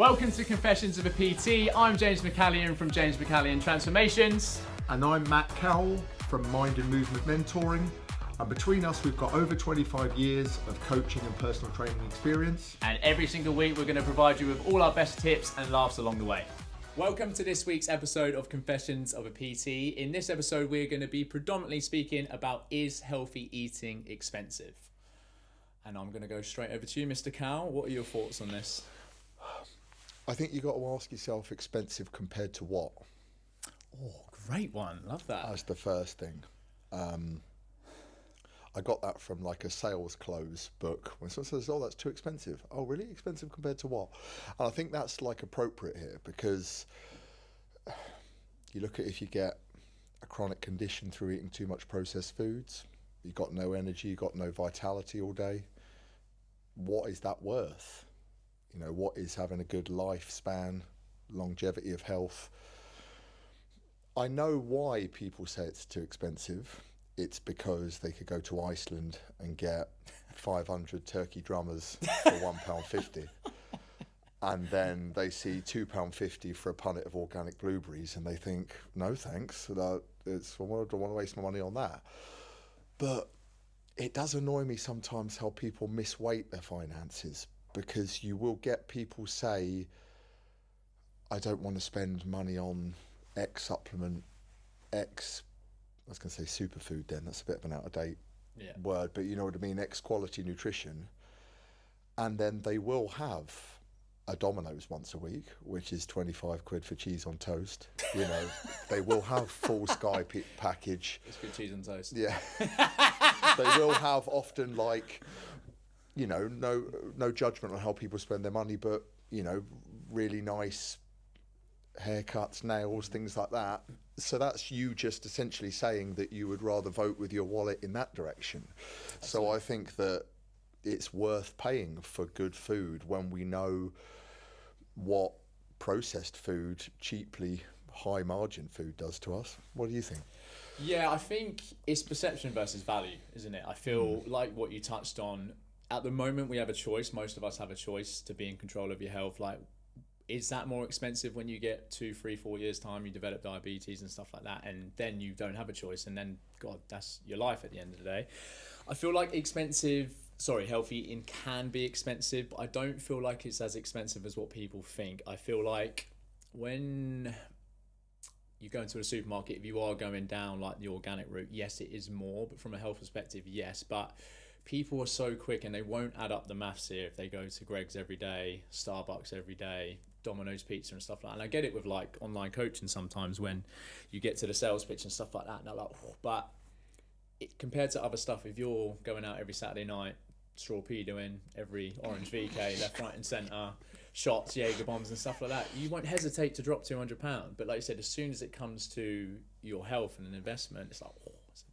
Welcome to Confessions of a PT. I'm James McCallion from James McCallion Transformations. And I'm Matt Cowell from Mind and Movement Mentoring. And between us, we've got over 25 years of coaching and personal training experience. And every single week, we're going to provide you with all our best tips and laughs along the way. Welcome to this week's episode of Confessions of a PT. In this episode, we're going to be predominantly speaking about, is healthy eating expensive? And I'm going to go straight over to you, Mr. Cowell. What are your thoughts on this? I think you've got to ask yourself, expensive compared to what? Oh, great one. Love that. That's the first thing. I got that from like a sales close book. When someone says, oh, that's too expensive. Oh, really? Expensive compared to what? And I think that's like appropriate here, because you look at if you get a chronic condition through eating too much processed foods, you've got no energy, you've got no vitality all day. What is that worth? You know, what is having a good lifespan, longevity of health? I know why people say it's too expensive. It's because they could go to Iceland and get 500 turkey drummers for £1.50. And then they see £2.50 for a punnet of organic blueberries and they think, no thanks, I don't want to waste my money on that. But it does annoy me sometimes how people misweight their finances, because you will get people say, I don't want to spend money on X supplement, X, I was going to say superfood then, that's a bit of an out-of-date word, but you know what I mean, X quality nutrition. And then they will have a Domino's once a week, which is 25 quid for cheese on toast. You know, they will have full Sky package. It's good cheese on toast. Yeah. They will have often, like, you know, no judgment on how people spend their money, but, you know, really nice haircuts, nails, things like that. So that's you just essentially saying that you would rather vote with your wallet in that direction. So I think that it's worth paying for good food when we know what processed food, cheaply high margin food does to us. What do you think? Yeah, I think it's perception versus value, isn't it? I feel like what you touched on, at the moment we have a choice, most of us have a choice to be in control of your health. Like, is that more expensive when you get 2, 3, 4 years time, you develop diabetes and stuff like that, and then you don't have a choice, and then, God, that's your life at the end of the day. I feel like healthy eating can be expensive, but I don't feel like it's as expensive as what people think. I feel like when you go into a supermarket, if you are going down like the organic route, yes, it is more, but from a health perspective, yes. But people are so quick and they won't add up the maths here if they go to Greg's every day, Starbucks every day, Domino's pizza and stuff like that. And I get it with like online coaching sometimes when you get to the sales pitch and stuff like that, and they're like, oh, but compared to other stuff, if you're going out every Saturday night, straw doing every orange VK, left, right and centre, shots, Jaeger bombs and stuff like that, you won't hesitate to drop £200. But like you said, as soon as it comes to your health and an investment, it's like, oh,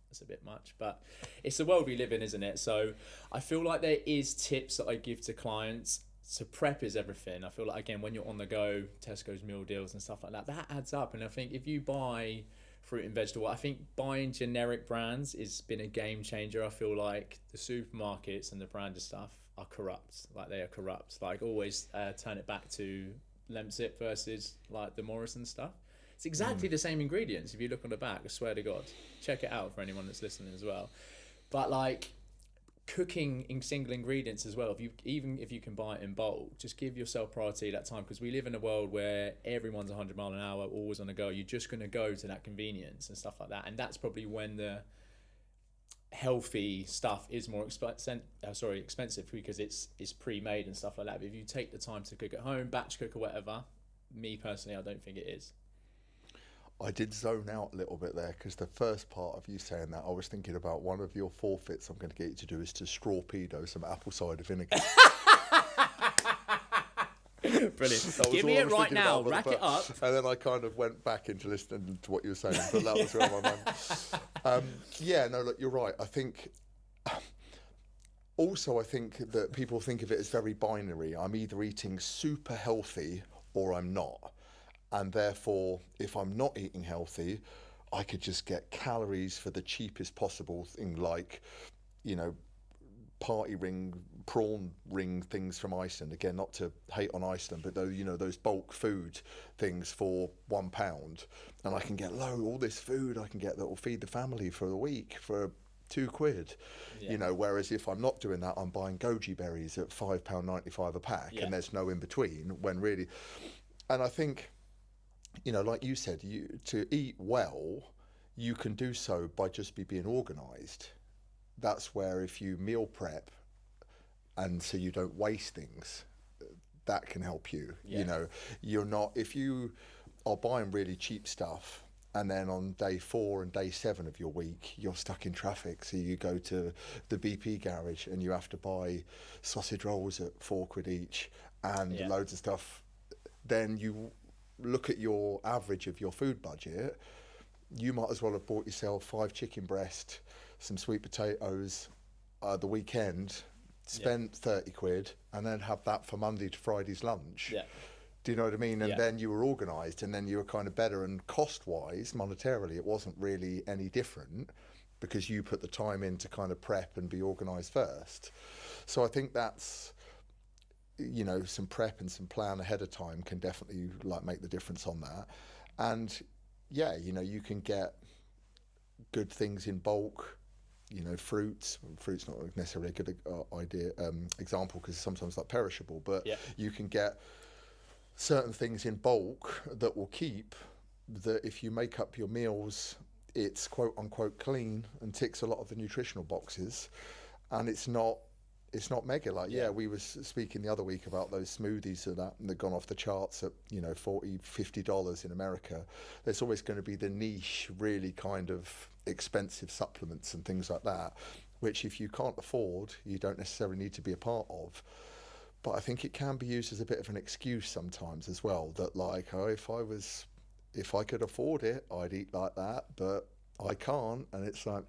it's a bit much. But it's the world we live in, isn't it? So I feel like there is tips that I give to clients. So prep is everything. I feel like, again, when you're on the go, Tesco's meal deals and stuff like that, that adds up. And I think if you buy fruit and vegetable, I think buying generic brands has been a game changer. I feel like the supermarkets and the branded stuff are corrupt. Like, they are corrupt. Like, always turn it back to Lemsip versus like the Morrison stuff. It's exactly the same ingredients. If you look on the back, I swear to God, check it out for anyone that's listening as well. But like, cooking in single ingredients as well, if you can buy it in bulk, just give yourself priority that time, because we live in a world where everyone's 100 mile an hour, always on the go. You're just going to go to that convenience and stuff like that, and that's probably when the healthy stuff is more expensive, because it's pre-made and stuff like that. But if you take the time to cook at home, batch cook or whatever, me personally, I don't think it is. I did zone out a little bit there, because the first part of you saying that, I was thinking about one of your forfeits I'm going to get you to do is to straw some apple cider vinegar. Brilliant. Give me it right now, rack it up. And then I kind of went back into listening to what you were saying, but that was where my mind. Yeah, no, look, you're right. I think that people think of it as very binary. I'm either eating super healthy or I'm not. And therefore, if I'm not eating healthy, I could just get calories for the cheapest possible thing, like, you know, party ring, prawn ring things from Iceland. Again, not to hate on Iceland, but those bulk food things for £1, and I can get all this food I can get that will feed the family for the week for £2. Whereas if I'm not doing that, I'm buying goji berries at £5.95 a pack, and there's no in between. When really, and I think, like you said, to eat well, you can do so by just being organised. That's where if you meal prep, and so you don't waste things, that can help you. You're not, if you are buying really cheap stuff, and then on day 4 and day 7 of your week, you're stuck in traffic. So you go to the BP garage and you have to buy sausage rolls at £4 each and loads of stuff. Then you look at your average of your food budget. You might as well have bought yourself 5 chicken breast, some sweet potatoes the weekend, spent £30, and then have that for Monday to Friday's lunch. Yeah. Do you know what I mean? And then you were organised, and then you were kind of better. And cost-wise, monetarily, it wasn't really any different because you put the time in to kind of prep and be organised first. So I think that's, some prep and some plan ahead of time can definitely make the difference on that. And you can get good things in bulk. Fruit's not necessarily a good example because sometimes like perishable, but you can get certain things in bulk that will keep, that if you make up your meals, it's quote unquote clean and ticks a lot of the nutritional boxes, and it's not mega. We were speaking the other week about those smoothies and that, and they've gone off the charts at $40-50 in America. There's always going to be the niche, really kind of expensive supplements and things like that, which if you can't afford, you don't necessarily need to be a part of. But I think it can be used as a bit of an excuse sometimes as well, that if I could afford it, I'd eat like that, but I can't. And it's like,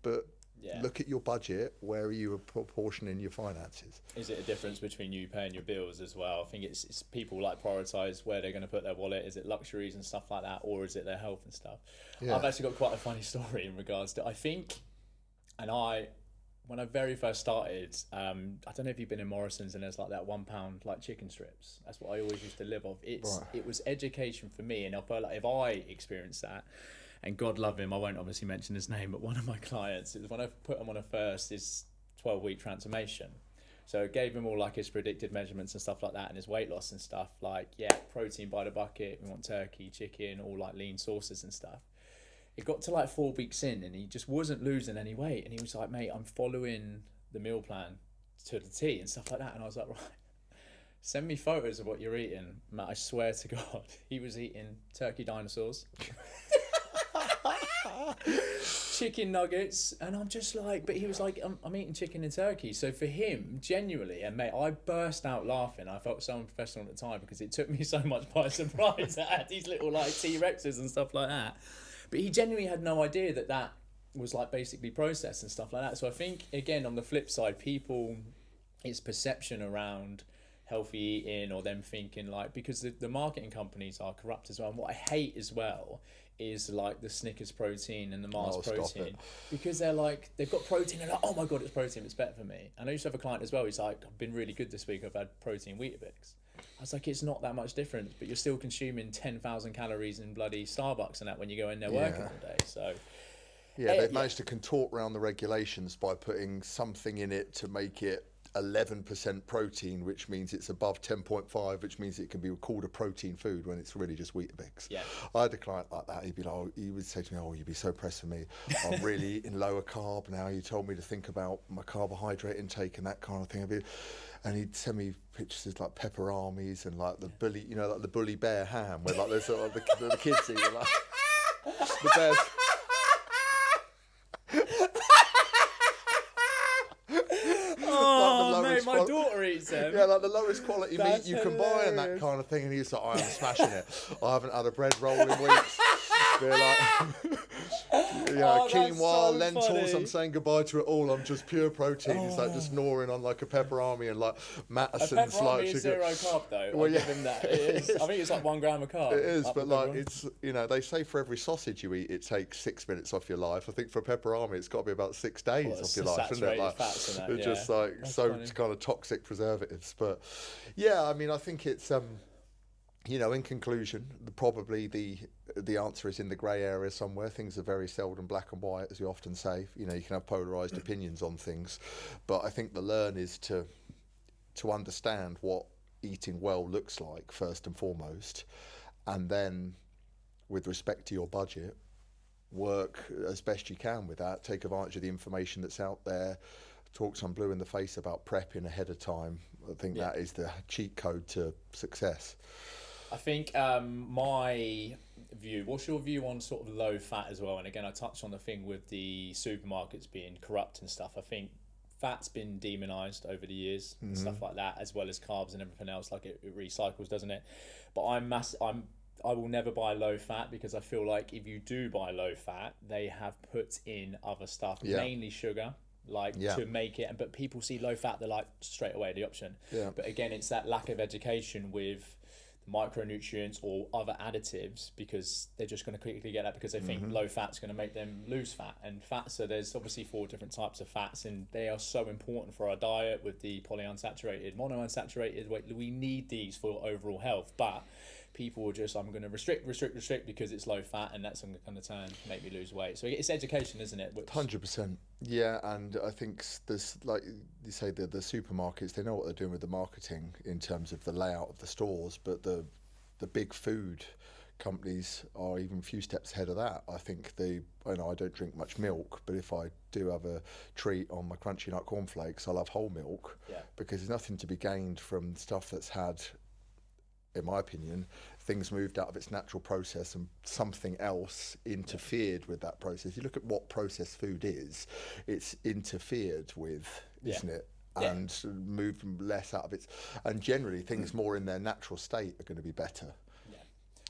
but look at your budget. Where are you proportioning your finances? Is it a difference between you paying your bills as well? I think it's people prioritise where they're going to put their wallet. Is it luxuries and stuff like that, or is it their health and stuff? Yeah. I've actually got quite a funny story in regards to, when I very first started, I don't know if you've been in Morrison's, and there's that £1 chicken strips. That's what I always used to live off. It was education for me, and I felt like if I experienced that, and God love him, I won't obviously mention his name, but one of my clients, it was when I put him on his 12-week transformation. So it gave him all his predicted measurements and stuff like that, and his weight loss and stuff. Protein by the bucket, we want turkey, chicken, all lean sauces and stuff. It got to 4 weeks in, and he just wasn't losing any weight. And he was like, mate, I'm following the meal plan to the T and stuff like that. And I was like, right, send me photos of what you're eating. Matt, I swear to God, he was eating turkey dinosaurs, chicken nuggets. And I'm just but he was like, I'm eating chicken and turkey. So for him, genuinely, and mate, I burst out laughing. I felt so unprofessional at the time because it took me so much by surprise. I had these little T-Rexes and stuff like that. But he genuinely had no idea that was basically processed and stuff like that. So I think, again, on the flip side, it's perception around healthy eating, or them thinking because the marketing companies are corrupt as well. And what I hate as well is the Snickers protein and the Mars protein, because they've got protein and oh my God, it's protein, it's better for me. And I used to have a client as well, he's like, I've been really good this week, I've had protein Weetabix. I was like, it's not that much difference, but you're still consuming 10,000 calories in bloody Starbucks and that when you go in there working all day. So they've managed to contort around the regulations by putting something in it to make it 11% protein, which means it's above 10.5, which means it can be called a protein food when it's really just Weetabix. Yeah. I had a client like that. He would say to me, you'd be so impressed with me. I'm really eating lower carb now. You told me to think about my carbohydrate intake and that kind of thing. And he'd send me pictures of pepper armies and the bully, the bully bear ham, where there's the kids eat the bears. Oh, mate, my daughter eats them. Yeah, the lowest quality meat you can buy and that kind of thing. And he's like, I'm smashing it. I haven't had a bread roll in weeks. quinoa, so lentils. funny. I'm saying goodbye to it all. I'm just pure protein. It's like just gnawing on like a pepperami and like Mattison's A like pepperami is sugar. 0 carb though. Well, I'll give him that. It is. is. I think it's like 1 gram of carb. It is, up but with like everyone. it's they say for every sausage you eat, it takes 6 minutes off your life. I think for pepperami, it's got to be about 6 days Well, off your life, isn't it? saturated Like fats and that, it's yeah. just like That's so funny. kind of toxic preservatives. But yeah, I mean, I think it's in conclusion, probably the answer is in the grey area somewhere. Things are very seldom black and white, as you often say. You can have polarised opinions on things, but I think the learn is to understand what eating well looks like first and foremost, and then with respect to your budget, work as best you can with that. Take advantage of the information that's out there. Talk some blue in the face about prepping ahead of time. I think that is the cheat code to success. I think my view, what's your view on sort of low fat as well? And again, I touched on the thing with the supermarkets being corrupt and stuff. I think fat's been demonized over the years and stuff like that, as well as carbs and everything else. Like it recycles, doesn't it? But I will never buy low fat, because I feel like if you do buy low fat, they have put in other stuff, mainly sugar, to make it. But people see low fat, they're like straight away the option. Yeah. But again, it's that lack of education with micronutrients or other additives, because they're just going to quickly get that because they think low fat's going to make them lose fat. And fat, so there's obviously 4 different types of fats, and they are so important for our diet with the polyunsaturated, monounsaturated. We need these for overall health, but people are just, I'm going to restrict because it's low fat, and that's going to turn make me lose weight. So it's education, isn't it? 100%. Yeah, and I think there's, like you say, the supermarkets, they know what they're doing with the marketing in terms of the layout of the stores, but the big food companies are even a few steps ahead of that. I think I don't drink much milk, but if I do have a treat on my crunchy nut cornflakes, I'll have whole milk, because there's nothing to be gained from stuff that's had, in my opinion, things moved out of its natural process and something else interfered with that process. You look at what processed food is, it's interfered with, isn't it? And moved less out of its, and generally things more in their natural state are going to be better.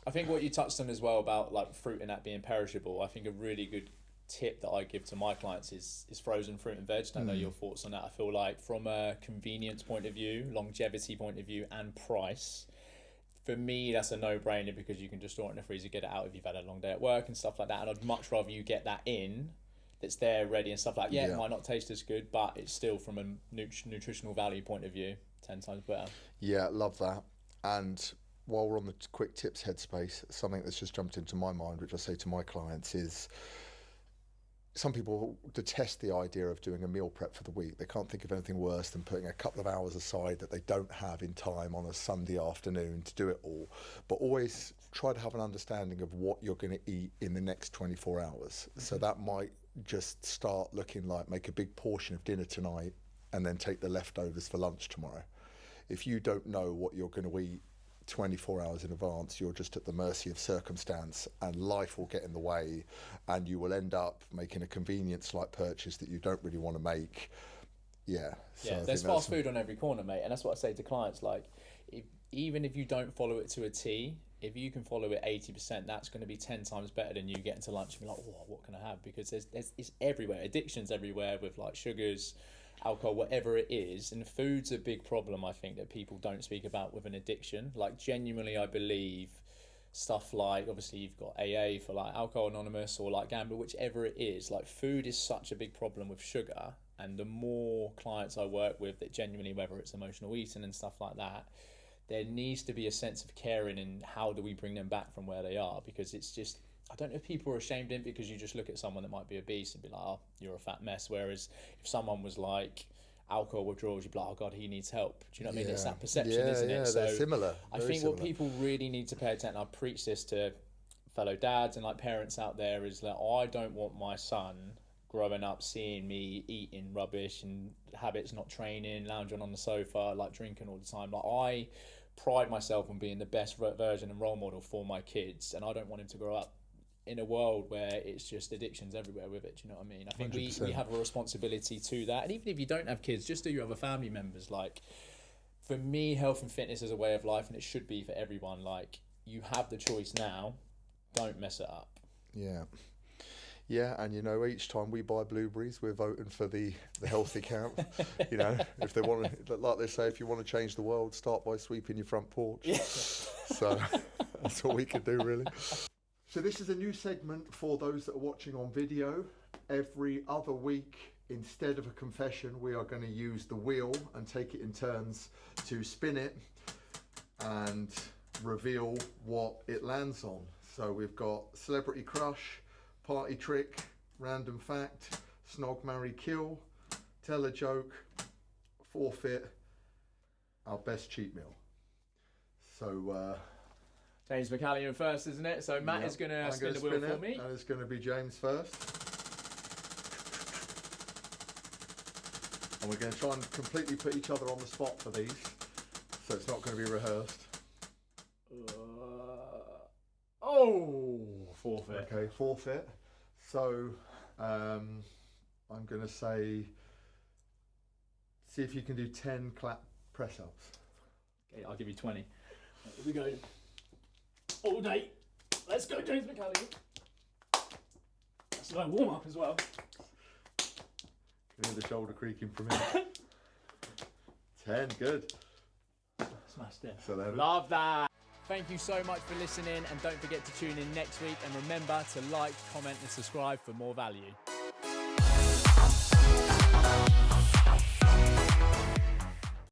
I think what you touched on as well about like fruit and that being perishable, I think a really good tip that I give to my clients is frozen fruit and veg. I know your thoughts on that. I feel like from a convenience point of view, longevity point of view, and price, for me, that's a no-brainer, because you can just store it in the freezer, get it out if you've had a long day at work and stuff like that. And I'd much rather you get that in, that's there ready and stuff like that. It might not taste as good, but it's still from a nutritional value point of view 10 times better. Yeah, love that. And while we're on the quick tips headspace, something that's just jumped into my mind, which I say to my clients, is some people detest the idea of doing a meal prep for the week. They can't think of anything worse than putting a couple of hours aside that they don't have in time on a Sunday afternoon to do it all. But always try to have an understanding of what you're going to eat in the next 24 hours. So that might just start looking like, make a big portion of dinner tonight and then take the leftovers for lunch tomorrow. If you don't know what you're going to eat 24 hours in advance, you're just at the mercy of circumstance, and life will get in the way, and you will end up making a convenience-like purchase that you don't really want to make. There's fast food on every corner, mate, and that's what I say to clients. Like, even if you don't follow it to a T, if you can follow it 80%, that's going to be 10 times better than you getting to lunch and be like, oh, what can I have? Because it's everywhere. Addiction's everywhere with like sugars, alcohol, whatever it is. And food's a big problem, I think, that people don't speak about with an addiction. Like, genuinely, I believe stuff like, obviously you've got AA for like Alcohol Anonymous or like Gambler, whichever it is, like food is such a big problem with sugar. And the more clients I work with that genuinely, whether it's emotional eating and stuff like that, there needs to be a sense of caring and how do we bring them back from where they are, because it's just, I don't know if people are ashamed in, because you just look at someone that might be obese and be like, oh, you're a fat mess. Whereas if someone was like alcohol withdrawals, you'd be like, oh God, he needs help. Do you know what I mean? It's that perception, isn't it? So they're similar. I think what people really need to pay attention, I preach this to fellow dads and like parents out there, is that I don't want my son growing up seeing me eating rubbish and habits, not training, lounging on the sofa, like drinking all the time. Like, I pride myself on being the best version and role model for my kids, and I don't want him to grow up in a world where it's just addictions everywhere with it. Do you know what I mean? I think we have a responsibility to that. And even if you don't have kids, just do you have family members. Like, for me, health and fitness is a way of life, and it should be for everyone. Like, you have the choice now, don't mess it up. Yeah, and you know, each time we buy blueberries, we're voting for the healthy camp. You know, if they want to, like they say, if you want to change the world, start by sweeping your front porch. Yeah. So that's all we can do, really. So this is a new segment for those that are watching on video. Every other week, instead of a confession, we are going to use the wheel and take it in turns to spin it and reveal what it lands on. So we've got Celebrity Crush, Party Trick, Random Fact, Snog, Marry, Kill, Tell a Joke, Forfeit, our best cheat meal. So James McCallion first, isn't it? So Matt is going to spin the wheel for me. And it's going to be James first. And we're going to try and completely put each other on the spot for these. So it's not going to be rehearsed. Forfeit. Okay, forfeit. So I'm going to say, see if you can do 10 clap press ups. Okay, I'll give you 20. Here we go. All day. Let's go, James McCallion. That's a nice warm up as well. Can hear the shoulder creaking from here. 10, good. Smashed it. So there. Love that. Thank you so much for listening, and don't forget to tune in next week, and remember to like, comment and subscribe for more value.